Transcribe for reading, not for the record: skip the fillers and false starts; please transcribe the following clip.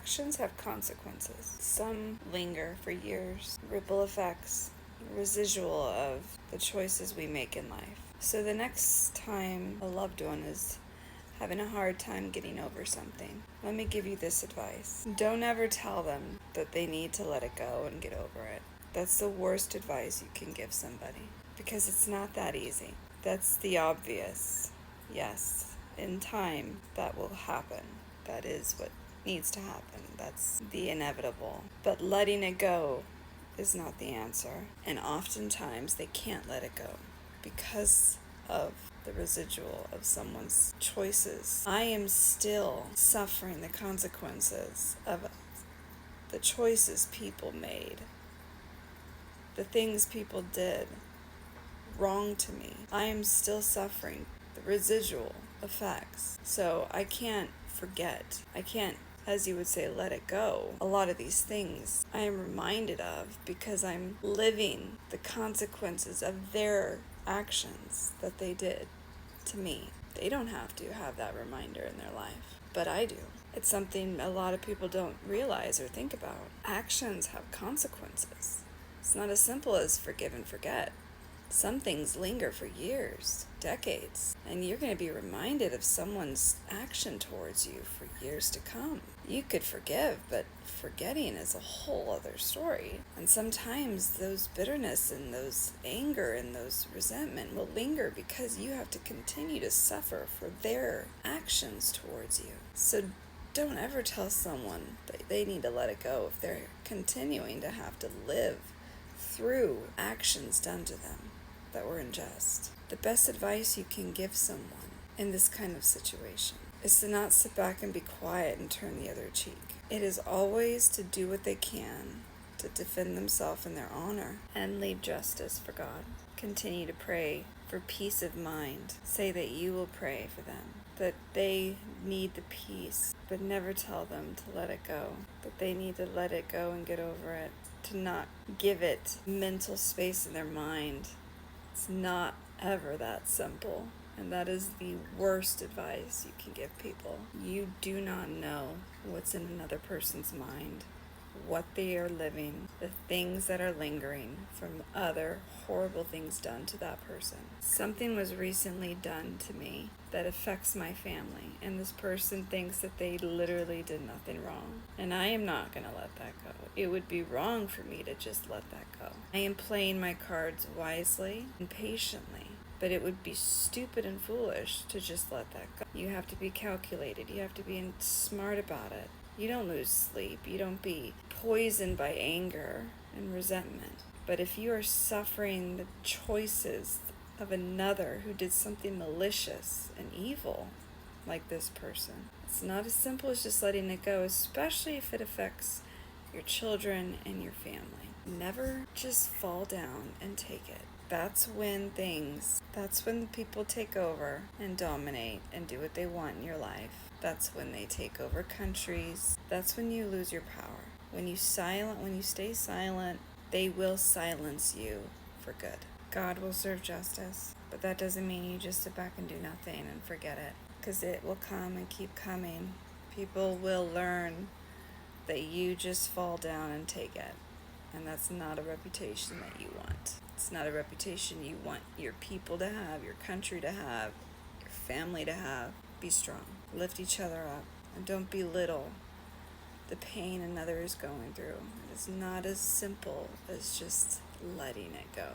actions have consequences. Some linger for years, ripple effects, residual of the choices we make in life. So the next time a loved one is having a hard time getting over something, let me give you this advice. Don't ever tell them that they need to let it go and get over it. That's the worst advice you can give somebody, because it's not that easy. That's the obvious. Yes, in time that will happen. That is what needs to happen. That's the inevitable. But letting it go is not the answer. And oftentimes they can't let it go because of the residual of someone's choices. I am still suffering the consequences of the choices people made, the things people did wrong to me. I am still suffering the residual effects. So I can't forget. I can't, as you would say, let it go. A lot of these things I am reminded of because I'm living the consequences of their actions that they did to me. They don't have to have that reminder in their life, but I do. It's something a lot of people don't realize or think about. Actions have consequences. It's not as simple as forgive and forget. Some things linger for years, decades, and you're going to be reminded of someone's action towards you for years to come. You could forgive, but forgetting is a whole other story. And sometimes those bitterness and those anger and those resentment will linger because you have to continue to suffer for their actions towards you. So don't ever tell someone that they need to let it go if they're continuing to have to live through actions done to them that were unjust. The best advice you can give someone in this kind of situation is to not sit back and be quiet and turn the other cheek. It is always to do what they can to defend themselves and their honor and leave justice for God. Continue to pray for peace of mind. Say that you will pray for them, that they need the peace, but never tell them to let it go, that they need to let it go and get over it, to not give it mental space in their mind. It's not ever that simple, and that is the worst advice you can give people. You do not know what's in another person's mind, what they are living, the things that are lingering from other horrible things done to that person. Something was recently done to me that affects my family, and this person thinks that they literally did nothing wrong, and I am not going to let that go. It would be wrong for me to just let that go. I am playing my cards wisely and patiently, but it would be stupid and foolish to just let that go. You have to be calculated. You have to be smart about it. You don't lose sleep. You don't be poisoned by anger and resentment. But if you are suffering the choices of another who did something malicious and evil, like this person, it's not as simple as just letting it go, especially if it affects your children and your family. Never just fall down and take it. That's when people take over and dominate and do what they want in your life. That's when they take over countries. That's when you lose your power. When you stay silent, they will silence you for good. God will serve justice, but that doesn't mean you just sit back and do nothing and forget it, because it will come and keep coming. People will learn that you just fall down and take it, and that's not a reputation that you want. It's not a reputation you want your people to have, your country to have, your family to have. Be strong. Lift each other up, and don't belittle the pain another is going through. It's not as simple as just letting it go.